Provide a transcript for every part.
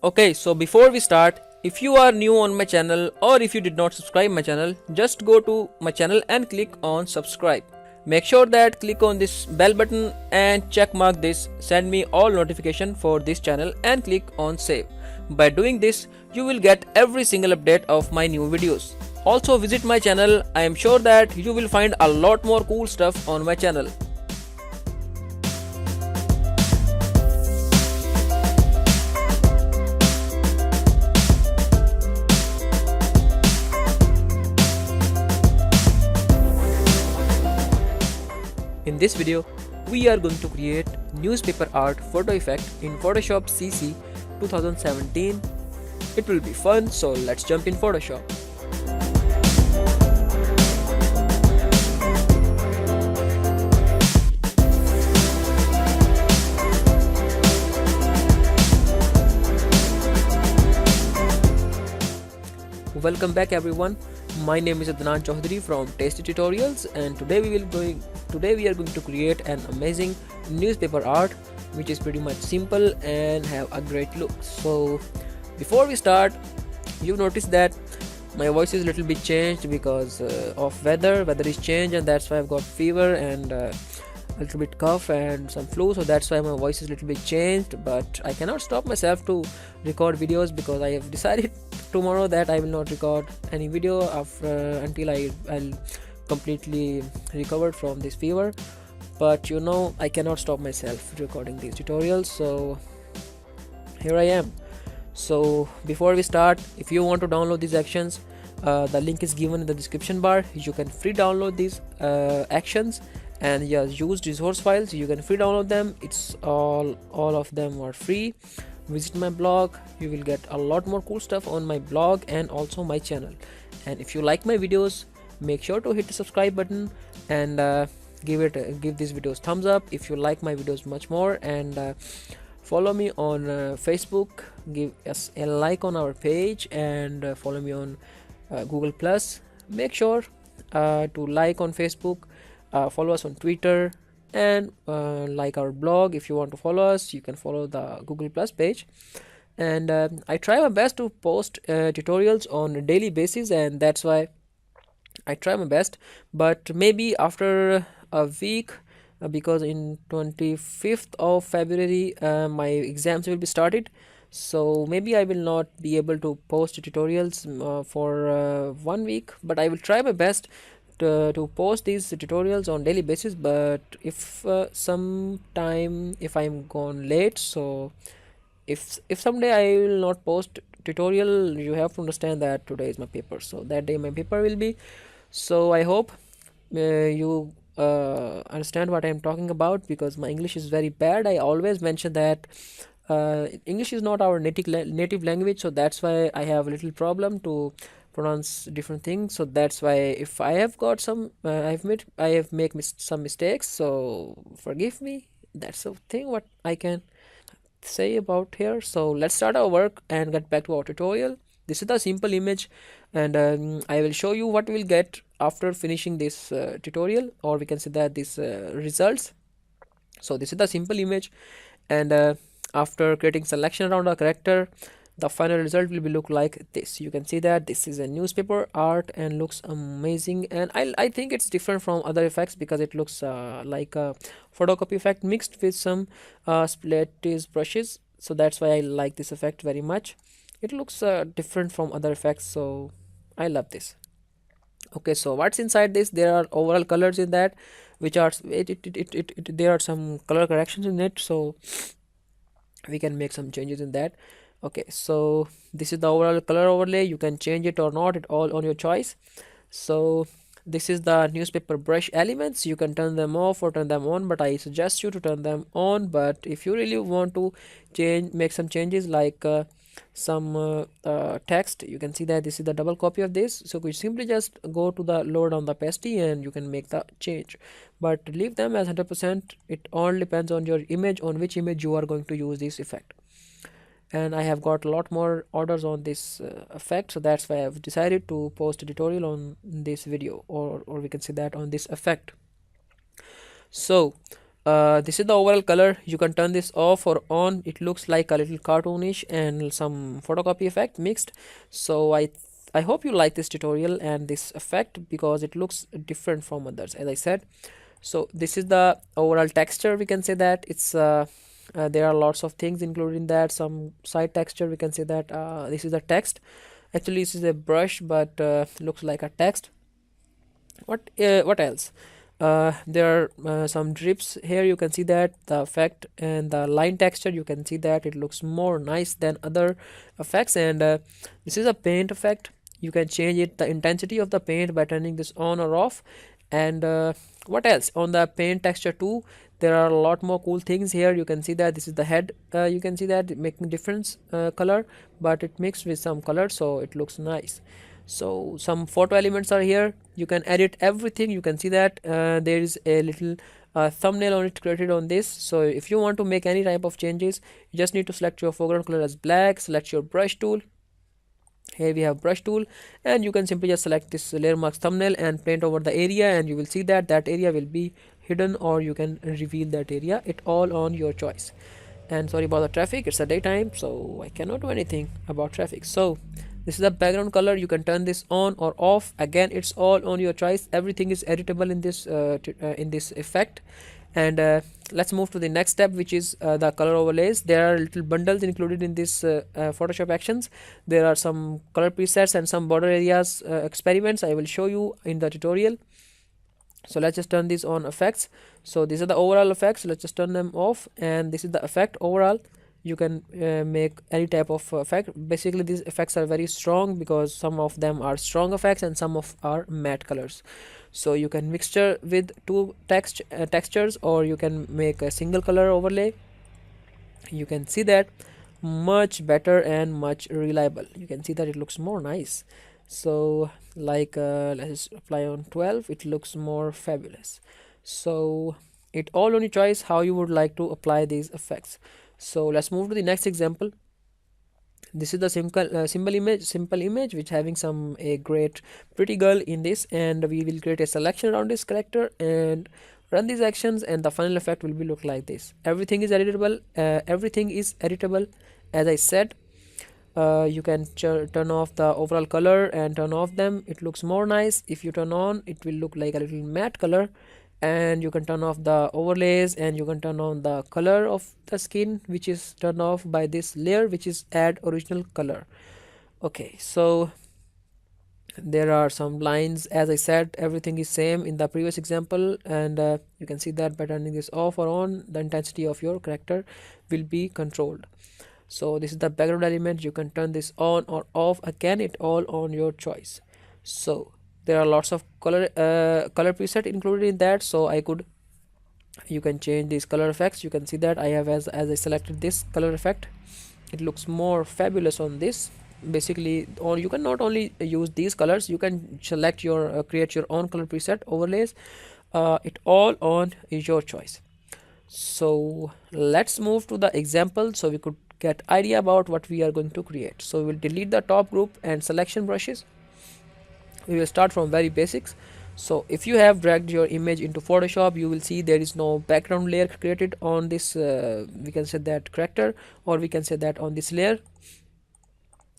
Okay, so before we start, if you are new on my channel or if you did not subscribe my channel, just go to my channel and click on subscribe. Make sure that click on this bell button and check mark this, send me all notification for this channel and click on save. By doing this, you will get every single update of my new videos. Also visit my channel, I am sure that you will find a lot more cool stuff on my channel. In this video, we are going to create newspaper art photo effect in Photoshop CC 2017. It will be fun, so let's jump in Photoshop. Welcome back everyone. My name is Adnan from Tasty Tutorials, and today we are going to create an amazing newspaper art which is pretty much simple and have a great look. So before we start, you notice that my voice is a little bit changed because of weather is changed, and that's why I've got fever and a little bit cough and some flu, so that's why my voice is a little bit changed. But I cannot stop myself to record videos because I have decided tomorrow that I will not record any video until I'll completely recovered from this fever. But you know, I cannot stop myself recording these tutorials, so here I am. So before we start, if you want to download these actions, the link is given in the description bar. You can free download these actions and just use resource files. You can free download them. It's all of them are free. Visit my blog, you will get a lot more cool stuff on my blog and also my channel. And if you like my videos, make sure to hit the subscribe button and give these videos thumbs up if you like my videos much more. And follow me on Facebook, give us a like on our page, and follow me on Google Plus. Make sure to like on Facebook, follow us on Twitter, and like our blog. If you want to follow us, you can follow the Google Plus page. And I try my best to post tutorials on a daily basis, and that's why I try my best. But maybe after a week, because in 25th of February my exams will be started, so maybe I will not be able to post tutorials for 1 week, but I will try my best to post these tutorials on daily basis. But if sometime if I'm gone late, so if someday I will not post tutorial, you have to understand that today is my paper, so that day my paper will be. So I hope you understand what I'm talking about, because my English is very bad. I always mention that English is not our native language, so that's why I have a little problem to pronounce different things. So that's why if I have got some I have made some mistakes, so forgive me. That's the thing what I can say about here. So let's start our work and get back to our tutorial. This is the simple image, and I will show you what we'll get after finishing this tutorial, or we can say that this results. So this is the simple image, and after creating selection around a character, the final result will be look like this. You can see that this is a newspaper art and looks amazing, and I think it's different from other effects because it looks like a photocopy effect mixed with some splattered brushes. So that's why I like this effect very much. It looks different from other effects, so I love this. Okay, so what's inside this? There are overall colors in that, which are there are some color corrections in it, so we can make some changes in that. Okay, so this is the overall color overlay. You can change it or not, it all on your choice. So this is the newspaper brush elements. You can turn them off or turn them on, but I suggest you to turn them on. But if you really want to make some changes, like some text, you can see that this is the double copy of this, so you simply just go to the load on the pasty and you can make the change, but leave them as 100%. It all depends on your image, on which image you are going to use this effect. And I have got a lot more orders on this effect, so that's why I've decided to post a tutorial on this video, or we can say that on this effect. So This is the overall color. You can turn this off or on. It looks like a little cartoonish and some photocopy effect mixed. So I hope you like this tutorial and this effect because it looks different from others, as I said. So this is the overall texture. We can say that it's there are lots of things included in that. Some side texture, we can say that this is the text. Actually this is a brush, but looks like a text. What else? There are some drips here. You can see that the effect and the line texture, you can see that it looks more nice than other effects. And this is a paint effect. You can change it, the intensity of the paint, by turning this on or off. And what else on the paint texture too, there are a lot more cool things here. You can see that this is the head. You can see that making different color, but it mixed with some color, so it looks nice. So some photo elements are here. You can edit everything. You can see that there is a little thumbnail on it created on this. So if you want to make any type of changes, you just need to select your foreground color as black, select your brush tool. Here we have brush tool, and you can simply just select this layer mask thumbnail and paint over the area, and you will see that that area will be hidden, or you can reveal that area. It all on your choice. And sorry about the traffic, it's a daytime, so I cannot do anything about traffic. So this is the background color. You can turn this on or off. Again, it's all on your choice. Everything is editable in this effect. And let's move to the next step, which is the color overlays. There are little bundles included in this Photoshop actions. There are some color presets and some border areas experiments I will show you in the tutorial. So let's just turn these on effects. So these are the overall effects. Let's just turn them off, and this is the effect overall. You can make any type of effect. Basically these effects are very strong because some of them are strong effects and some of are matte colors. So you can mixture with two textures, or you can make a single color overlay. You can see that much better and much reliable. You can see that it looks more nice. So like let's apply on 12. It looks more fabulous. So it all on your choice how you would like to apply these effects. So let's move to the next example. This is the simple image which having some a great pretty girl in this, and we will create a selection around this character and run these actions, and the final effect will be look like this. Everything is editable. Everything is editable, as I said. You can turn off the overall color and turn off them. It looks more nice. If you turn on, it will look like a little matte color. And you can turn off the overlays, and you can turn on the color of the skin, which is turned off by this layer, which is add original color. Okay, so there are some lines. As I said, everything is same in the previous example, and you can see that by turning this off or on, the intensity of your character will be controlled. So this is the background element. You can turn this on or off. Again, it all on your choice. So there are lots of color preset included in that. So you can change these color effects. You can see that I have as I selected this color effect, it looks more fabulous on this. Basically, or you can not only use these colors, you can select your create your own color preset overlays. It all on is your choice. So let's move to the example so we could get idea about what we are going to create. So we will delete the top group and selection brushes. We will start from very basics. So if you have dragged your image into Photoshop, you will see there is no background layer created on this we can say that character, or we can say that on this layer.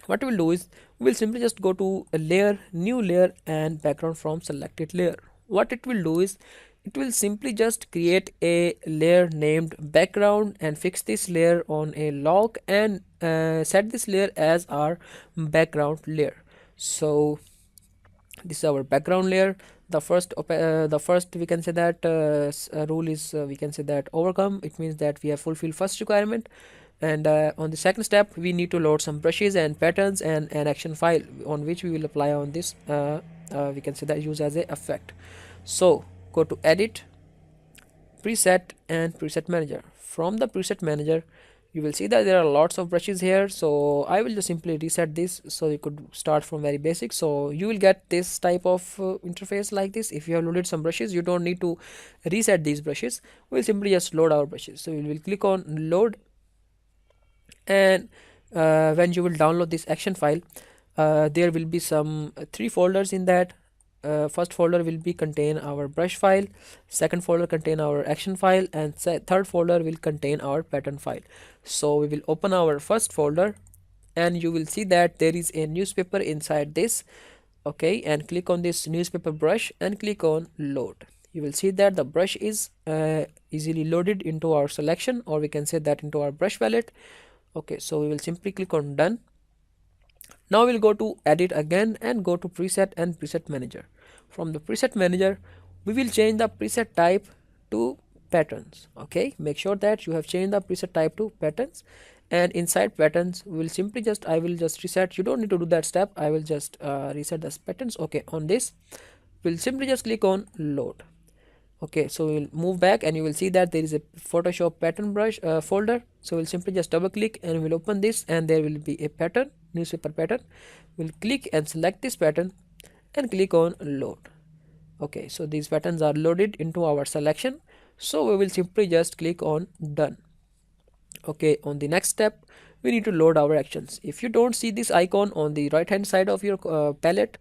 What we'll do is we'll simply just go to a layer, new layer, and background from selected layer. What it will do is it will simply just create a layer named background and fix this layer on a lock, and set this layer as our background layer. So this is our background layer. The first we can say that rule is we can say that overcome. It means that we have fulfilled first requirement, and on the second step we need to load some brushes and patterns and an action file on which we will apply on this we can say that use as a effect. So go to edit, preset, and preset manager. From the preset manager, you will see that there are lots of brushes here. So I will just simply reset this so you could start from very basic. So you will get this type of interface like this. If you have loaded some brushes, you don't need to reset these brushes. We'll simply just load our brushes. So we will click on load, and when you will download this action file, there will be some three folders in that. first folder will be contain our brush file, second folder contain our action file, and third folder will contain our pattern file. So we will open our first folder, and you will see that there is a newspaper inside this. Okay, and click on this newspaper brush and click on load. You will see that the brush is easily loaded into our selection, or we can say that into our brush palette. Okay, so we will simply click on done. Now we'll go to edit again and go to preset and preset manager. From the preset manager, we will change the preset type to patterns. Okay, make sure that you have changed the preset type to patterns, and inside patterns we will simply just I will just reset. You don't need to do that step. I will just reset the patterns. Okay, on this we'll simply just click on load. Okay, so we'll move back and you will see that there is a Photoshop pattern brush folder. So we'll simply just double click and we'll open this, and there will be a pattern, newspaper pattern. We'll click and select this pattern and click on load. Okay, so these patterns are loaded into our selection, so we will simply just click on done. Okay, on the next step we need to load our actions. If you don't see this icon on the right hand side of your palette,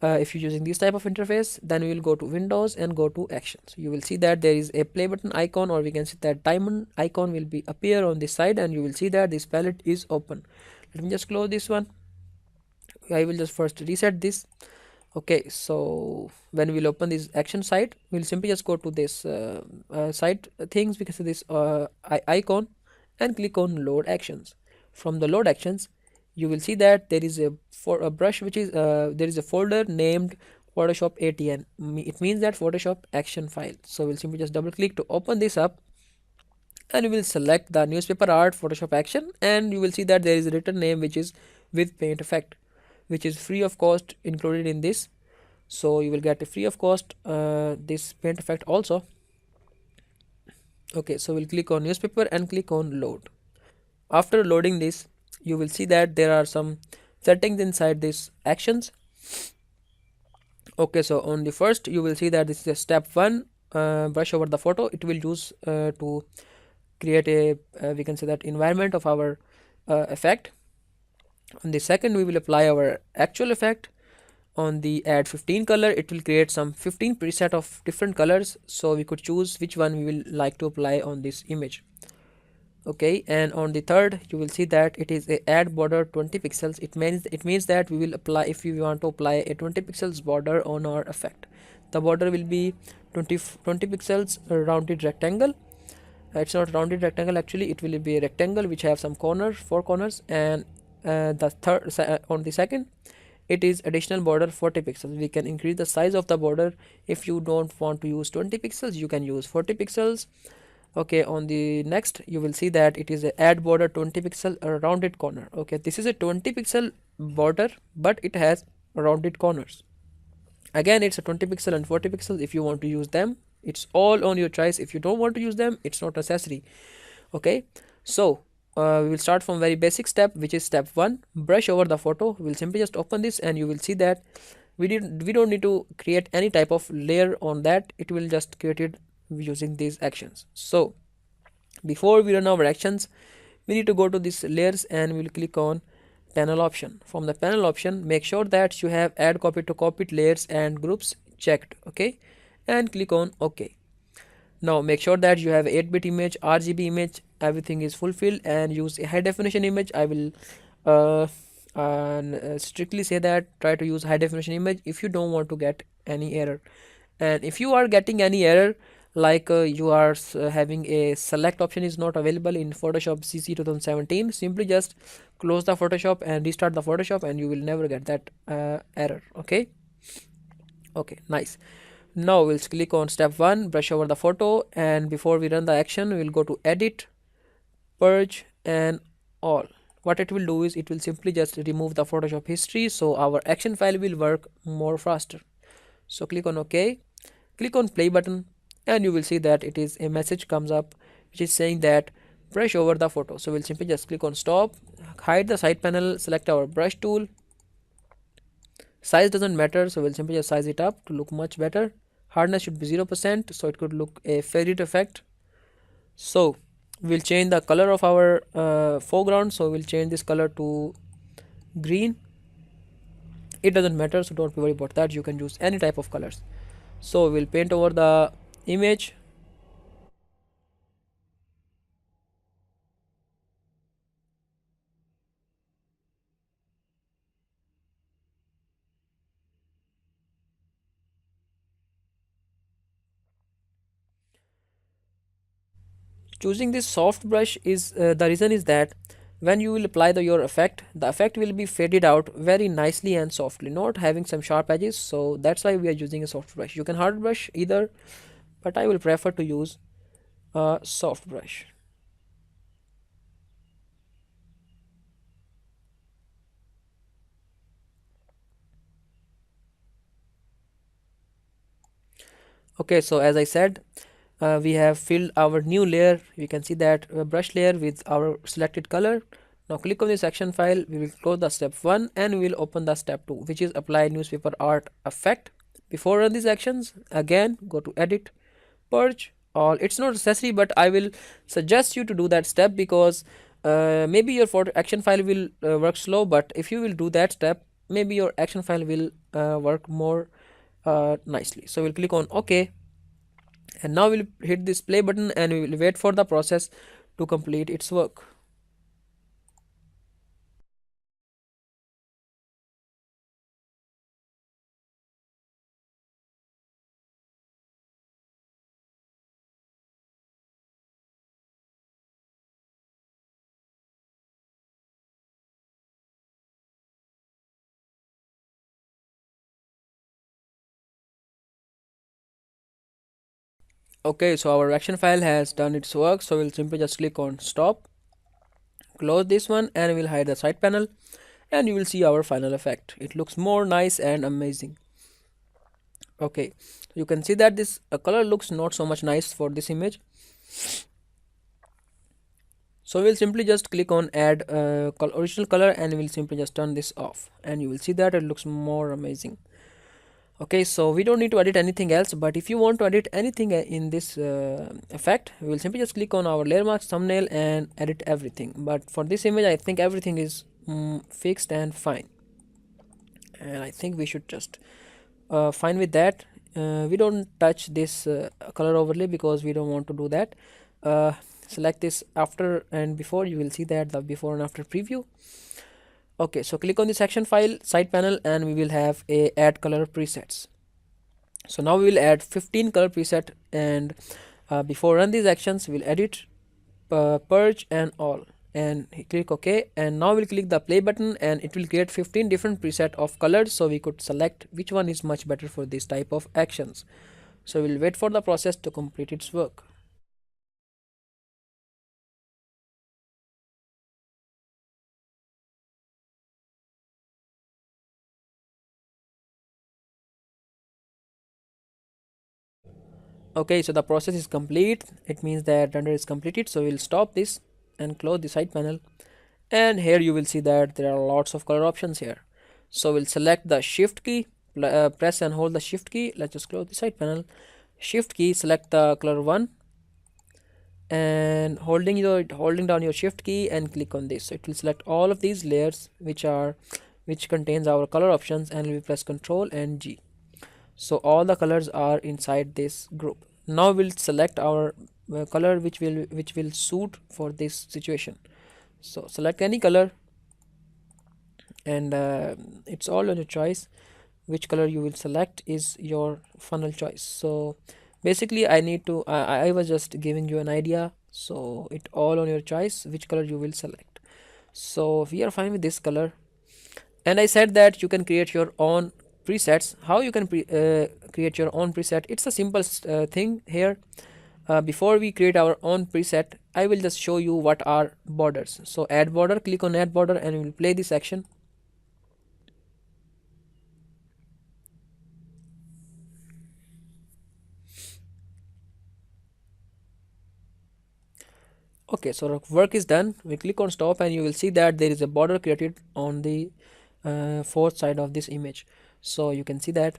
if you're using this type of interface, then we will go to Windows and go to actions. You will see that there is a play button icon, or we can see that diamond icon will be appear on this side, and you will see that this palette is open. Let me just close this one. I will just first reset this. Okay, so when we'll open this action site, we'll simply just go to this site things, because of this icon, and click on load actions. From the load actions, you will see that there is a brush which is there is a folder named Photoshop ATN. It means that Photoshop action file. So we'll simply just double click to open this up, and we will select the newspaper art Photoshop action, and you will see that there is a written name which is with paint effect, which is free of cost included in this. So you will get a free of cost this paint effect also. Okay, so we'll click on newspaper and click on load. After loading this, you will see that there are some settings inside these actions. Okay, so on the first you will see that this is a step 1 brush over the photo. It will use to create a we can say that environment of our effect. On the second, we will apply our actual effect. On the add 15 color, it will create some 15 preset of different colors, so we could choose which one we will like to apply on this image. Okay, and on the third you will see that it is a add border 20 pixels. It means that we will apply, if we want to apply a 20 pixels border on our effect, the border will be 20 pixels rounded rectangle. It's not rounded rectangle, actually it will be a rectangle which have some corners, 4 corners, and the third on the second, it is additional border 40 pixels. We can increase the size of the border. If you don't want to use 20 pixels, you can use 40 pixels. Okay, on the next you will see that it is a add border 20 pixel rounded corner. Okay, this is a 20 pixel border, but it has rounded corners. Again, it's a 20 pixel and 40 pixels. If you want to use them, it's all on your choice. If you don't want to use them, it's not necessary. Okay, so we will start from very basic step, which is step 1, brush over the photo. We'll simply just open this, and you will see that we don't need to create any type of layer on that. It will just create it using these actions. So before we run our actions, we need to go to this layers, and we'll click on panel option. From the panel option, make sure that you have add copy to copied layers and groups checked. Okay, and click on OK. Now make sure that you have 8-bit image, RGB image, everything is fulfilled, and use a high definition image. I will strictly say that try to use high definition image if you don't want to get any error. And if you are getting any error, like you are having a select option is not available in Photoshop CC 2017, simply just close the Photoshop and restart the Photoshop, and you will never get that error. Okay, nice. Now we'll click on step 1, brush over the photo, and before we run the action, we'll go to edit, purge, and all. What it will do is it will simply just remove the Photoshop history, so our action file will work more faster. So click on OK, click on play button, and you will see that it is a message comes up which is saying that brush over the photo. So we'll simply just click on stop, hide the side panel, select our brush tool. Size doesn't matter, so we'll simply just size it up to look much better. Hardness should be 0%, so it could look a faded effect. So we'll change the color of our foreground, so we'll change this color to green, it doesn't matter, so don't worry about that. You can use any type of colors. So we'll paint over the image. Choosing this soft brush is the reason is that when you will apply your effect, the effect will be faded out very nicely and softly, not having some sharp edges. So that's why we are using a soft brush. You can hard brush either, but I will prefer to use a soft brush. Okay, so as I said, we have filled our new layer. We can see that brush layer with our selected color. Now click on this action file. We will close the step 1 and we will open the step 2, which is apply newspaper art effect. Before run these actions, again go to edit, purge all. It's not necessary, but I will suggest you to do that step because maybe your photo action file will work slow, but if you will do that step, maybe your action file will work more nicely. So we'll click on OK, and now we'll hit this play button and we will wait for the process to complete its work. Okay, so our action file has done its work, so we'll simply just click on stop, close this one, and we'll hide the side panel, and you will see our final effect. It looks more nice and amazing. Okay, you can see that this color looks not so much nice for this image, so we'll simply just click on add original color and we'll simply just turn this off, and you will see that it looks more amazing. Okay, so we don't need to edit anything else, but if you want to edit anything in this effect, we will simply just click on our layer mask thumbnail and edit everything. But for this image, I think everything is fixed and fine, and I think we should just fine with that. We don't touch this color overlay because we don't want to do that. Select this after and before. You will see that the before and after preview. Okay, so click on the section file side panel and we will have a add color presets. So now we will add 15 color preset, and before run these actions we'll edit, purge and all, and click OK, and now we'll click the play button and it will create 15 different preset of colors, so we could select which one is much better for this type of actions. So we'll wait for the process to complete its work. Okay, so the process is complete. It means that render is completed, so we'll stop this and close the side panel, and here you will see that there are lots of color options here. So we'll select the shift key, press and hold the shift key. Let's just close the side panel, shift key, select the color 1 and holding down your shift key and click on this, so it will select all of these layers which contains our color options, and we press Ctrl and G. So all the colors are inside this group. Now we'll select our color which will suit for this situation. So select any color, and it's all on your choice. Which color you will select is your final choice. So basically I was just giving you an idea, so it all on your choice which color you will select. So we are fine with this color, and I said that you can create your own presets. How you can create your own preset? It's a simple thing here. Before we create our own preset, I will just show you what are borders. So add border, click on add border and we will play this action. Okay, so work is done. We click on stop and you will see that there is a border created on the fourth side of this image. So you can see that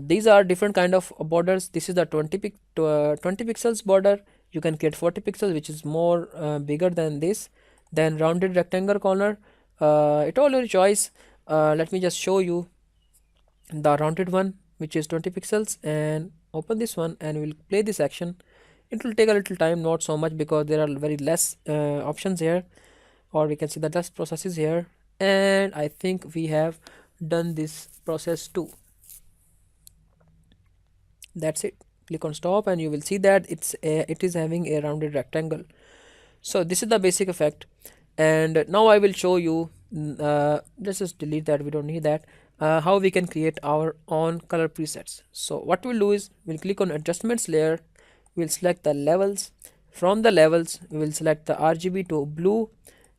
these are different kind of borders. This is the 20 pixels border. You can create 40 pixels, which is more bigger than this. Then rounded rectangle corner, it all your choice. Let me just show you the rounded one which is 20 pixels, and open this one and we'll play this action. It will take a little time, not so much because there are very less options here, or we can see the less processes here. And I think we have done this process too. That's it. Click on stop and you will see that it is having a rounded rectangle. So this is the basic effect, and now I will show you. Let's just delete that, we don't need that. How we can create our own color presets. So what we'll do is we'll click on adjustments layer, we'll select the levels. From the levels we will select the RGB to blue,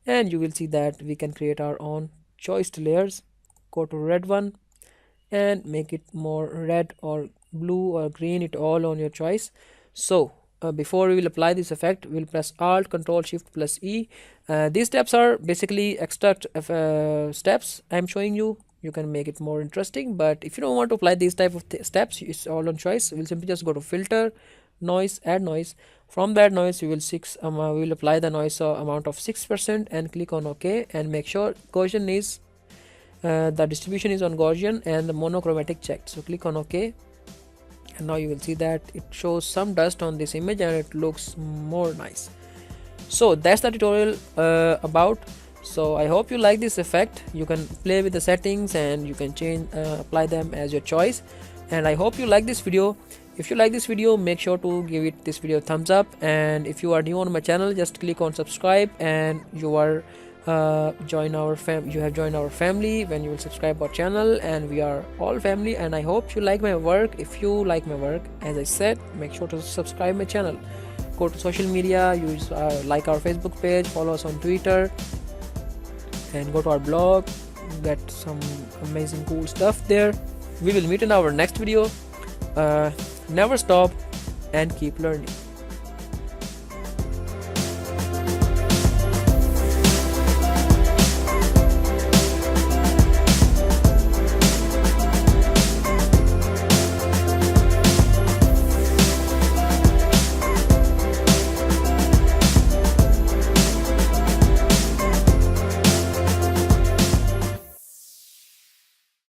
and you will see that we can create our own choiced layers. Go to red one and make it more red or blue or green, it all on your choice. So before we will apply this effect, we'll press alt control shift plus E. These steps are basically extra steps I'm showing you. You can make it more interesting, but if you don't want to apply these type of steps, it's all on choice. We'll simply just go to filter, noise, add noise. From that noise we will apply the noise amount of 6% and click on OK, and make sure Gaussian is the distribution is on Gaussian and the monochromatic checked. So click on OK, and now you will see that it shows some dust on this image and it looks more nice. So that's the tutorial about. So I hope you like this effect. You can play with the settings and you can change apply them as your choice. And I hope you like this video. If you like this video, make sure to give this video a thumbs up, and if you are new on my channel, just click on subscribe, and you are you have joined our family when you will subscribe our channel, and we are all family. And I hope you like my work. If you like my work, as I said, make sure to subscribe my channel. Go to social media, use like our Facebook page, follow us on Twitter, and go to our blog, get some amazing cool stuff there. We will meet in our next video. Never stop and keep learning.